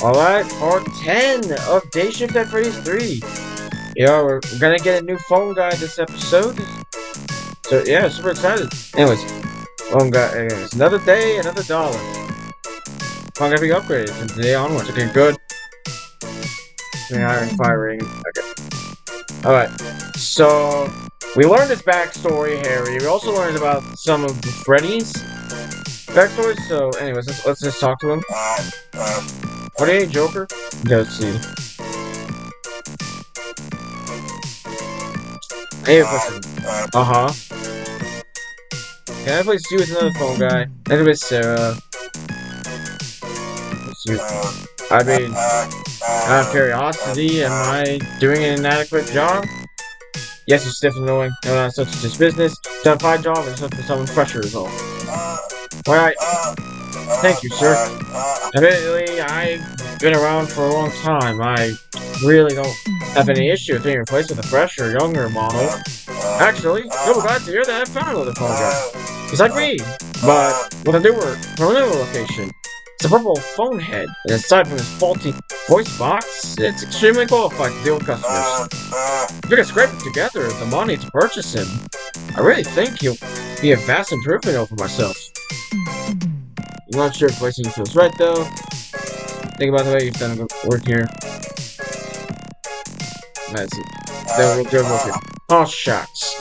Alright, part 10 of Day Shift at Freddy's 3. Yeah, we're gonna get a new phone guy this episode. So, yeah, super excited. Anyways, phone guy, anyways, another day, another dollar. Phone gonna be upgraded from today onwards. Okay, good. Iron firing. Okay. Alright, so we learned his backstory, Harry. We also learned about some of the Freddy's backstories. So, anyways, let's just talk to him. What are you, Joker? Let's see. Hey, listen. Uh-huh. Can I please use another phone guy? Maybe it's Sarah. Let's see. I mean, out of curiosity, am I doing an inadequate job? Yes, it's stiff and annoying. No, not such as this business. It's a fine job and it's up to someone fresher is all. Alright. Thank you, sir. Admittedly, I've been around for a long time. I really don't have any issue with being replaced with a fresher, younger model. Actually, you'll be glad to hear that I found another phone guy. He's like me, but with a newer location. It's a purple phone head, and aside from his faulty voice box, it's extremely qualified to deal with customers. If we can scrape it together the money to purchase him, I really think he'll be a vast improvement over myself. I'm not sure if placing feels right though. Think about the way you've done work here. That's it. Then we'll go look at. Oh, shucks.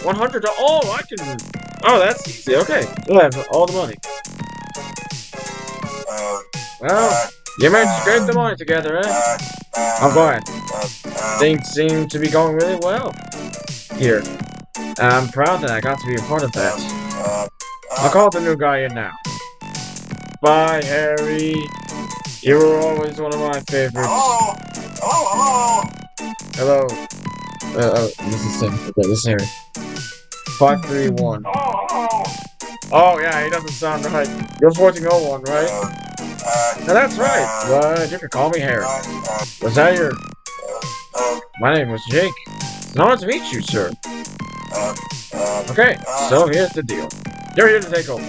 $100. Oh, I can. Oh, that's easy. Okay, we'll have all the money. Well, you managed to scrape the money together, eh? I'm glad. Things seem to be going really well here. I'm proud that I got to be a part of that. I'll call the new guy in now. Bye, Harry. You were always one of my favorites. Hello. This is him. Okay, this is Harry. 531. Oh, yeah, he doesn't sound right. You're 1401, right? Now, that's right. But you can call me Harry. Was that your... My name was Jake. It's an honor to meet you, sir. Okay, so here's the deal. You're here to take over.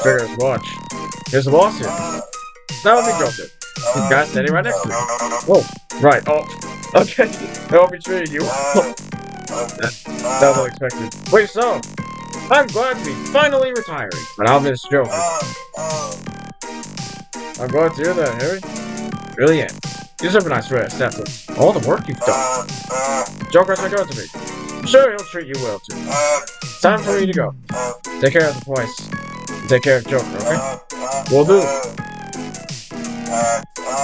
Figures, watch. Here's the boss here. That would be Joker. This guy's standing right next to me. Whoa, right, oh. Okay, I won't be treating you. That was unexpected. Wait, so? I'm glad to be finally retiring, but I'll miss Joker. I'm glad to hear that, Harry. Really am. You deserve a nice rest after all the work you've done. Joker's my go-to-me. I'm sure he'll treat you well, too. It's time for me to go. Take care of the place. And take care of Joker, okay? Will do.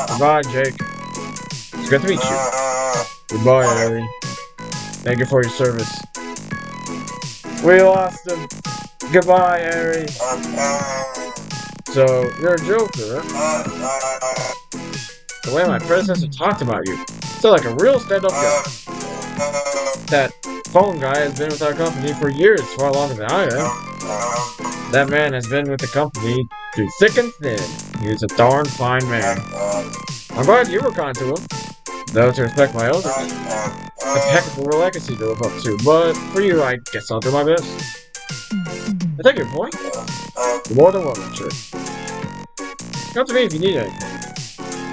Goodbye, Jake. It's good to meet you. Goodbye, Harry. Thank you for your service. We lost him. Goodbye, Harry. So, you're a Joker, huh? The way my predecessor talked about you, sound like a real stand-up guy. That phone guy has been with our company for years, far longer than I am. That man has been with the company through thick and thin. He is a darn fine man. I'm glad you were kind to him, though to respect my elders. That's a heck of a legacy to live up to, but for you, I guess I'll do my best. I take your point. You're more than welcome, sure. Come to me if you need anything.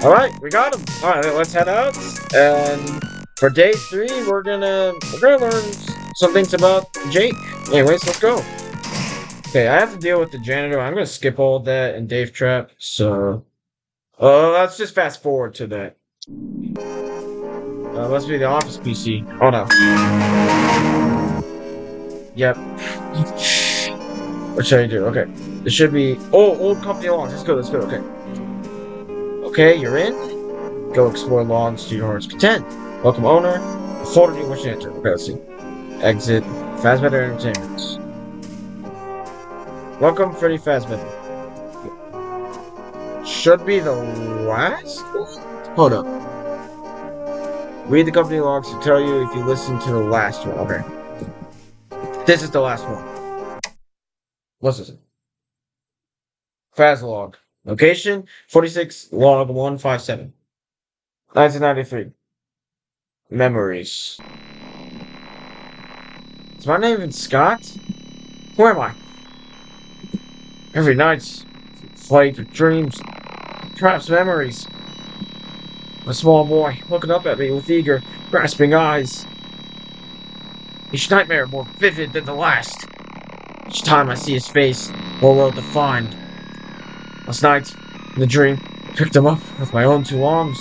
Alright, we got him. Alright, let's head out. And for day 3, we're gonna learn some things about Jake. Anyways, let's go. Okay, I have to deal with the janitor. I'm gonna skip all that and Dave Trap. So, let's just fast forward to that. Must be the office PC. Oh no. Yep. What should I do? Okay. This should be... Oh, old company logs. Let's go, okay. Okay, you're in. Go explore logs to your heart's content. Welcome owner. The folder you wish to enter. Okay, let's see. Exit. Fazbetter Entertainment. Welcome, Freddy Fazbetter. Should be the last one? Hold up. Read the company logs to tell you if you listen to the last one. Okay. This is the last one. What's this? Fazlog. Location, 46 log 157. 1993. Memories. Is my name even Scott? Who am I? Every night's flight of dreams, perhaps memories. A small boy looking up at me with eager, grasping eyes. Each nightmare more vivid than the last. Each time I see his face, more well defined. Last night, in the dream, I picked him up with my own two arms.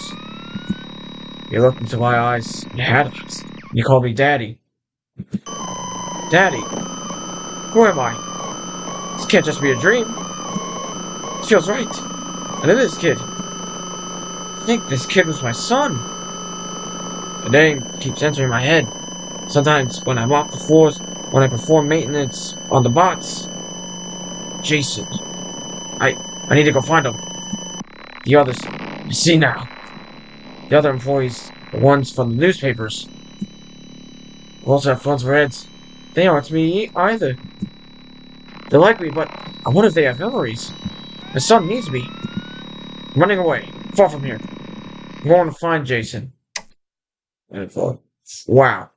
He looked into my eyes. He had eyes. He called me Daddy. Daddy, who am I? This can't just be a dream. It feels right. And it is, kid. I think this kid was my son. The name keeps entering my head. Sometimes when I mop the floors, when I perform maintenance on the bots. Jason. I need to go find him. The others. I see now. The other employees. The ones from the newspapers. Who also have phones for heads. They aren't me either. They like me, but I wonder if they have memories. My son needs me. I'm running away. Far from here. I'm going to find Jason. And I thought, wow.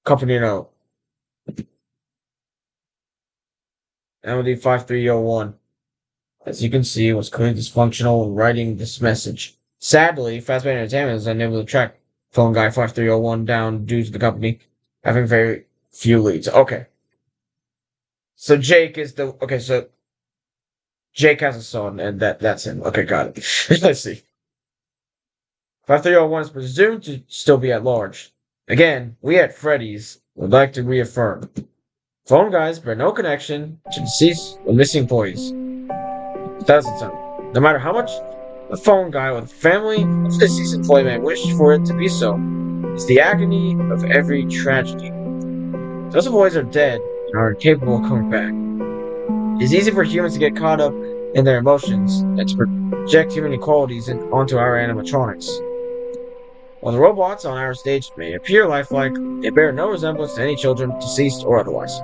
Company note. MD 5301. As you can see, was clearly dysfunctional in writing this message. Sadly, Fazbear Entertainment is unable to track phone guy 5301 down due to the company having very few leads. Okay. So Jake is the so Jake has a son and that's him. Okay, got it. Let's see. 5301 is presumed to still be at large. Again, we at Freddy's would like to reaffirm. Phone guys bear no connection to deceased or missing employees. Doesn't sound. No matter how much a phone guy with a family of deceased employee may wish for it to be so, it's the agony of every tragedy. Those employees are dead and are incapable of coming back. It is easy for humans to get caught up in their emotions and to project human equalities onto our animatronics. While the robots on our stage may appear lifelike, they bear no resemblance to any children, deceased or otherwise.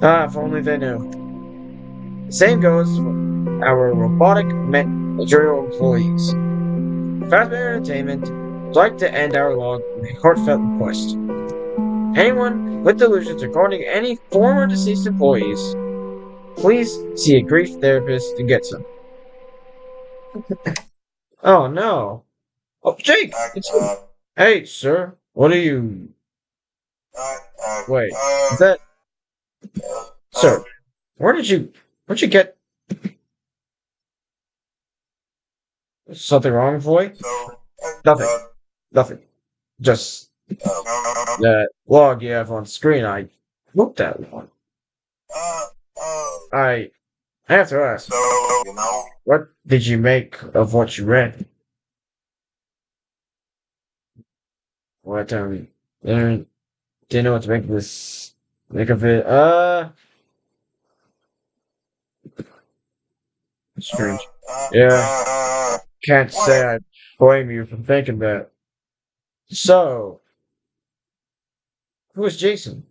Ah, if only they knew. The same goes for our robotic managerial employees. Fazbear Entertainment would like to end our log with a heartfelt request. Anyone with delusions regarding any former deceased employees, please see a grief therapist to get some. Oh no. Oh, Jake! It's you! Hey, sir. What are you... Wait, is that... Sir, where'd you get... Something wrong, boy? Nothing. Nothing. Just that log you have on screen. I looked at one. I have to ask, what did you make of what you read? What, didn't know what to make of it. Strange. Yeah, can't say I blame you for thinking that. So, who was Jason?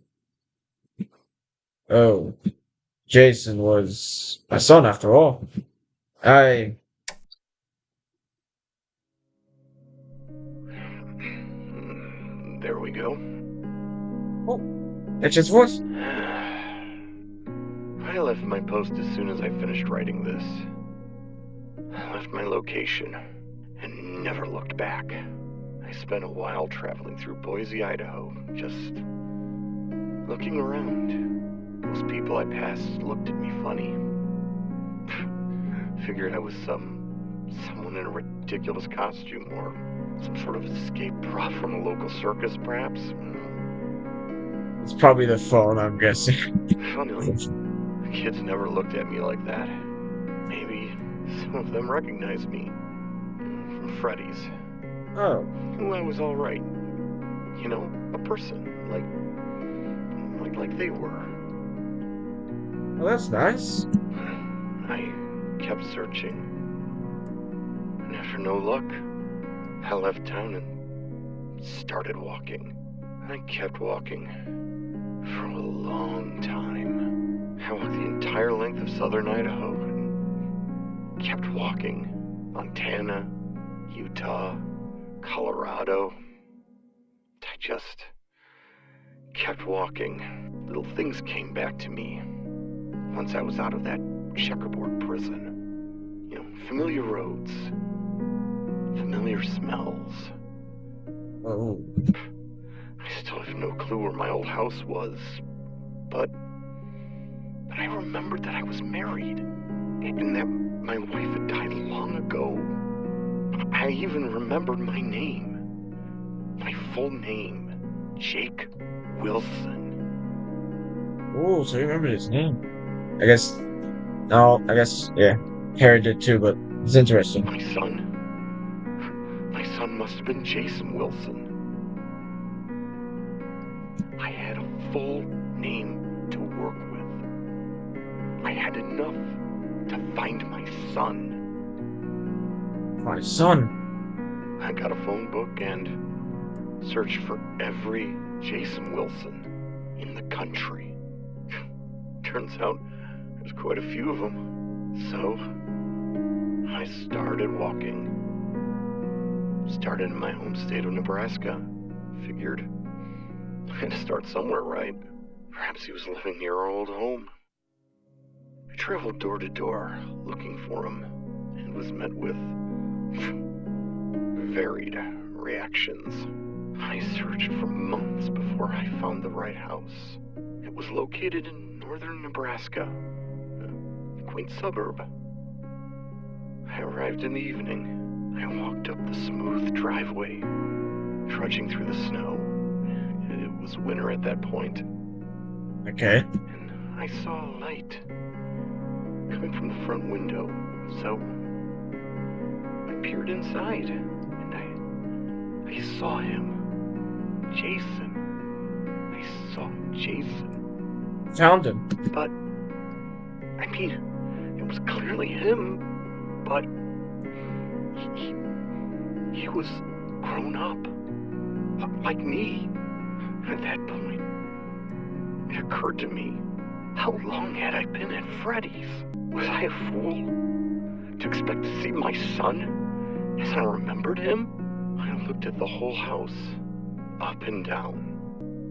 Oh, Jason was my son after all. I... There we go. Oh, it's his voice. I left my post as soon as I finished writing this. I left my location and never looked back. I spent a while traveling through Boise, Idaho, just looking around. Most people I passed looked at me funny. Figured I was someone in a ridiculous costume or some sort of escape prop from a local circus, perhaps. It's probably the phone, I'm guessing. Funnily, the kids never looked at me like that. Maybe some of them recognized me from Freddy's. Oh. Well, I was all right. You know, a person, like they were. Well, that's nice. I kept searching, and after no luck, I left town and started walking. I kept walking for a long time. I walked the entire length of southern Idaho and kept walking. Montana, Utah, Colorado. I just kept walking. Little things came back to me. once I was out of that checkerboard prison. You know, familiar roads, familiar smells. Oh. I still have no clue where my old house was, but I remembered that I was married, and that my wife had died long ago. I even remembered my name. My full name. Jake Wilson. Oh, so you remember his name. I guess... No, I guess, yeah. Harry did too, but it's interesting. My son must have been Jason Wilson. I had a full name to work with. I had enough to find my son. My son? I got a phone book and searched for every Jason Wilson in the country. Turns out there's quite a few of them. So I started walking. Started in my home state of Nebraska. Figured I had to start somewhere, right? Perhaps he was living near our old home. I traveled door to door looking for him and was met with varied reactions. I searched for months before I found the right house. It was located in northern Nebraska, a quaint suburb. I arrived in the evening. I walked up the smooth driveway, trudging through the snow. It was winter at that point. Okay. And I saw a light coming from the front window, so I peered inside, and I saw him. Jason. I saw Jason. Found him. But, I mean, it was clearly him, but he was grown up, like me. At that point, it occurred to me, how long had I been at Freddy's? Was I a fool to expect to see my son as I remembered him? I looked at the whole house, up and down.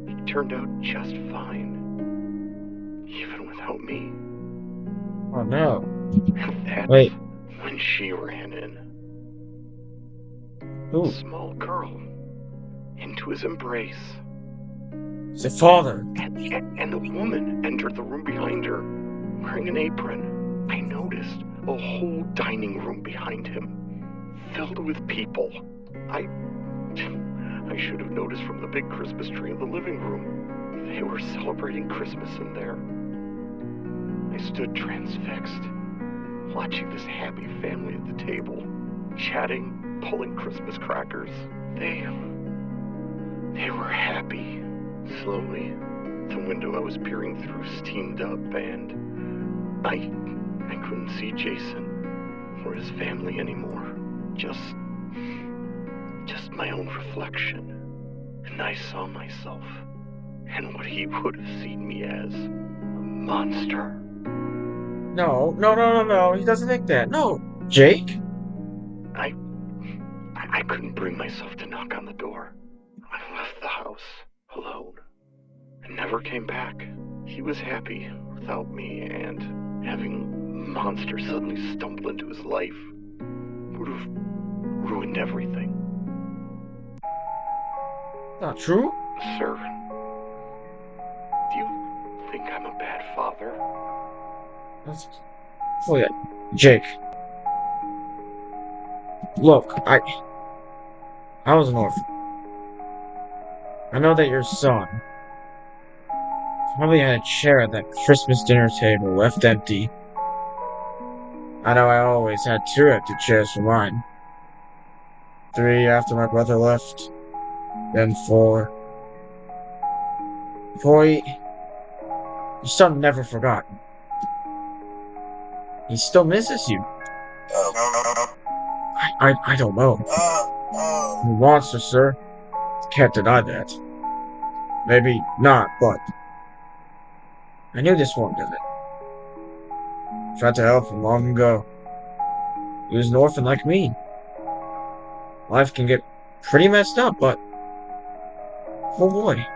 It turned out just fine, even without me. Oh no. And that's Wait. when she ran in. Who? A small girl, into his embrace. It's the father. And the woman entered the room behind her, wearing an apron. I noticed a whole dining room behind him, filled with people. I should have noticed from the big Christmas tree in the living room. They were celebrating Christmas in there. I stood transfixed, watching this happy family at the table, chatting, pulling Christmas crackers. They were happy. Slowly, the window I was peering through steamed up, and I couldn't see Jason or his family anymore. Just my own reflection. And I saw myself, and what he would have seen me as, a monster. No. He doesn't think that. No. Jake? I couldn't bring myself to knock on the door. I left the house alone and never came back. He was happy without me, and having a monster suddenly stumble into his life would have ruined everything. Not true? Sir, do you think I'm a bad father? Oh yeah. Jake. Look, I was an orphan. I know that your son probably had a chair at that Christmas dinner table left empty. I know I always had 2 empty chairs for mine. 3 after my brother left, then 4. Boy, your son never forgot. He still misses you. I don't know. He wants to, sir. Can't deny that. Maybe not, but I knew this one did it. Tried to help him long ago. He was an orphan like me. Life can get pretty messed up, but oh boy.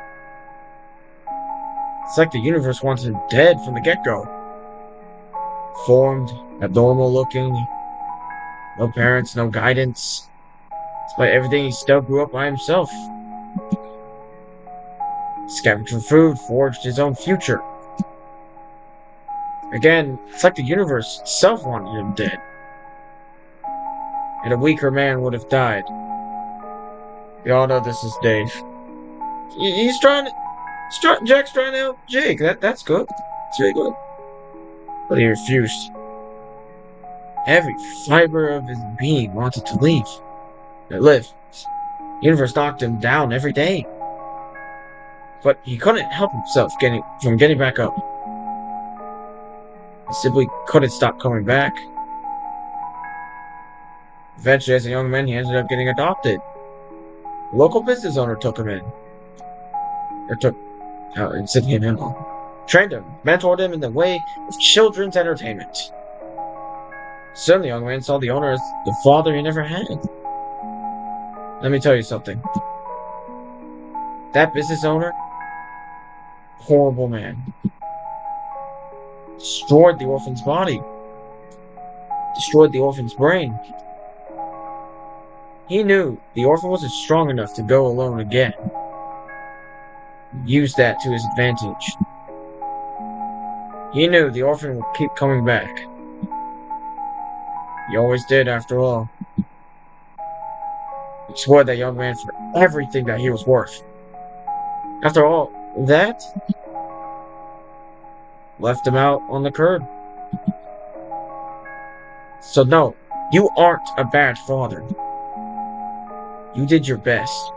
It's like the universe wants him dead from the get-go. deformed, abnormal looking, no parents, no guidance. Despite everything, he still grew up by himself. Scavenged for food, forged his own future. Again, it's like the universe itself wanted him dead. And a weaker man would have died. We all know this is Dave. He's trying Jack's trying to help Jake. That's good. It's really good. But he refused. Every fiber of his being wanted to live. The universe knocked him down every day. But he couldn't help himself from getting back up. He simply couldn't stop coming back. Eventually, as a young man, he ended up getting adopted. A local business owner took him in. And sent him in. Trained him, mentored him in the way of children's entertainment. Soon the young man saw the owner as the father he never had. Let me tell you something. That business owner, horrible man. Destroyed the orphan's body. Destroyed the orphan's brain. He knew the orphan wasn't strong enough to go alone again. Used that to his advantage. He knew the orphan would keep coming back. He always did, after all. He exploited that young man for everything that he was worth. After all that, left him out on the curb. So no, you aren't a bad father. You did your best.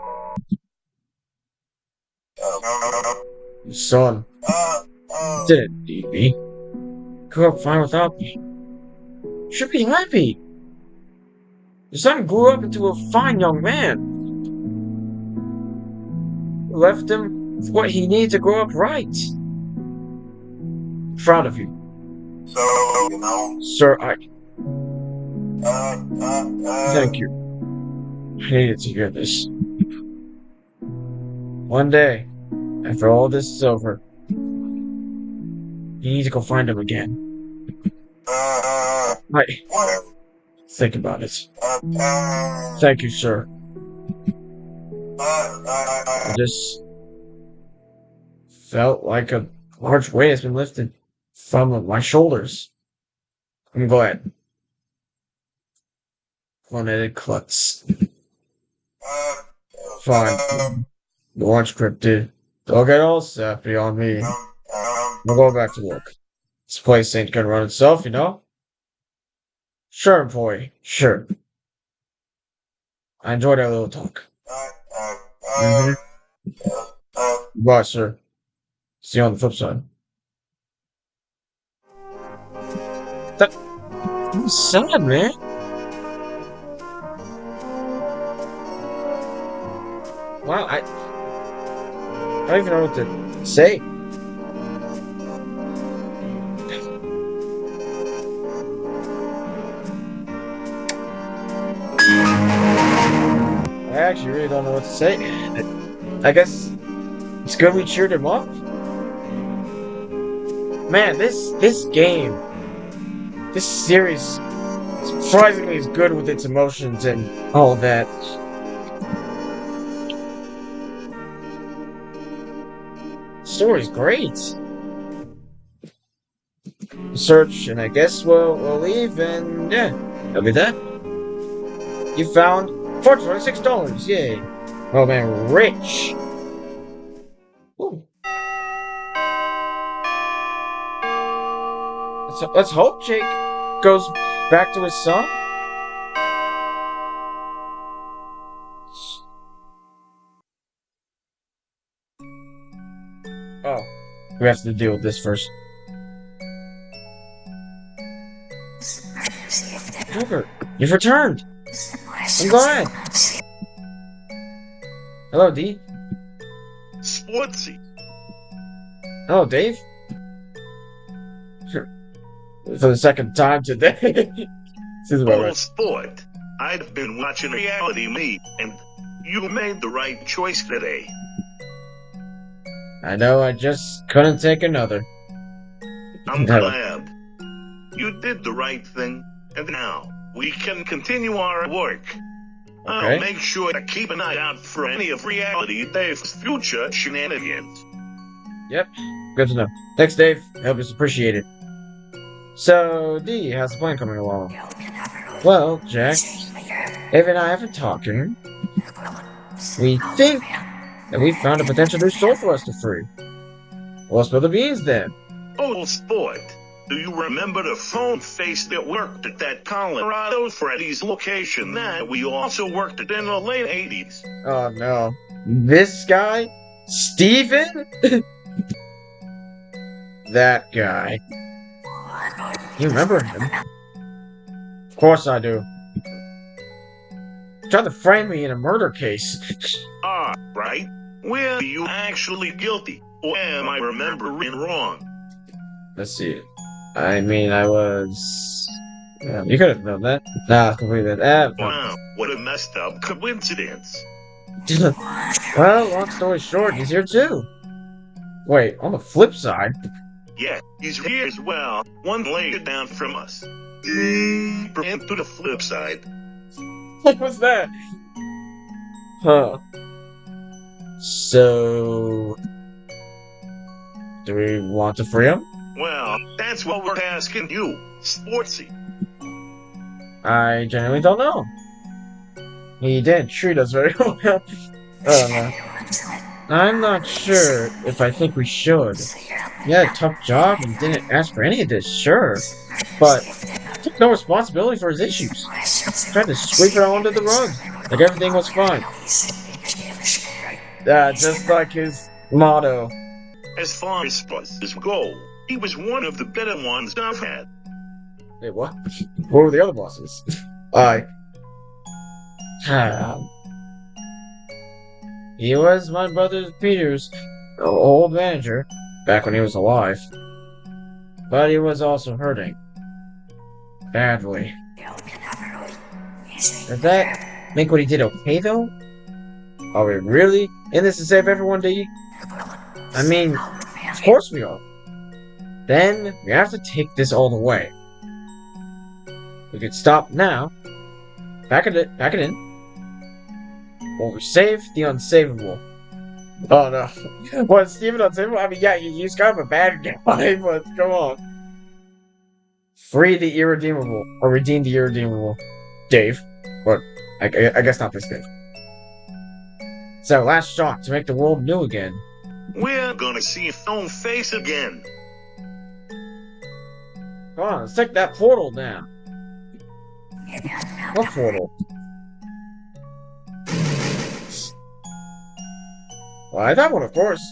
Your son didn't need me. Grew up fine without me. You should be happy. Your son grew up into a fine young man. You left him with what he needed to grow up right. I'm proud of you. Sir, thank you. I needed to hear this. One day, after all this is over, you need to go find him again. Think about it. Thank you, sir. I just felt like a large weight has been lifted from my shoulders. I'm glad. Phonetic klutz. Fine. The lunch scripted. Don't get all sappy on me. I'll go back to work. This place ain't gonna run itself, you know? Sure, employee. Sure. I enjoyed our little talk. Bye, sir. See you on the flip side. That's sad, man. Wow, I don't even know what to say. I actually really don't know what to say. I guess it's good we cheered him up. Man, this game, this series, surprisingly is good with its emotions and all that. The story's great. Search, and I guess we'll leave, and yeah, that'll be that. You found $426. Yay! Oh man, we're rich. Ooh. Let's hope Jake goes back to his son. Oh, we have to deal with this first. Joker, you've returned. I'm glad. Hello, D. Sportsy. Hello, Dave. Sure. For the second time today. This is about right. Sport. I've been watching Reality Me, and you made the right choice today. I know, I just couldn't take another. I'm glad. You did the right thing, and now we can continue our work. Okay. I'll make sure to keep an eye out for any of Reality Dave's future shenanigans. Yep. Good to know. Thanks, Dave. Help is appreciated. So, D, how's the plan coming along? Well, Jack, Eve and I have been talking. We think that we found a potential new soul for us to free. Well, spill the beans then. Oh, sport. Do you remember the phone face that worked at that Colorado Freddy's location that we also worked at in the late 80s? Oh no. This guy? Steven? That guy. You remember him? Of course I do. Tried to frame me in a murder case. Ah, right. Were you actually guilty? Or am I remembering wrong? Let's see. I mean, I was... Yeah, you could have known that. Nah, completely. Wow, what a messed up coincidence. Well, long story short, he's here too. Wait, on the flip side... Yeah, he's here as well. One leg down from us. Deeper into the flip side. What was that? Huh. So... Do we want to free him? Well, that's what we're asking you, Sportsy. I genuinely don't know. He didn't treat us very well. I don't know. I'm not sure if I think we should. He had a tough job and didn't ask for any of this, sure. But took no responsibility for his issues. Tried to sweep it all under the rug, like everything was fine. Just like his motto. As far as bosses go, he was one of the better ones I've had. Wait, what? What were the other bosses? He was my brother Peter's old manager, back when he was alive. But he was also hurting. Badly. Does that make what he did okay, though? Are we really in this to save everyone, D? I mean, of course we are. Then, we have to take this all the way. We could stop now. Back it in. Or we save the unsavable. Oh no. What, Steven unsavable? I mean, yeah, he's kind of a bad guy, but come on. Free the irredeemable. Or redeem the irredeemable. Dave. Or, I guess not this Dave. It's our last shot to make the world new again. We're gonna see a phone face again. Come on, let's take that portal down. What portal? Why, that one, of course.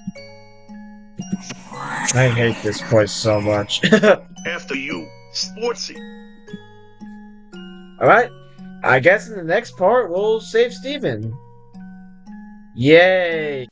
I hate this place so much. After you, Sportsy. Alright, I guess in the next part, we'll save Steven. Yay!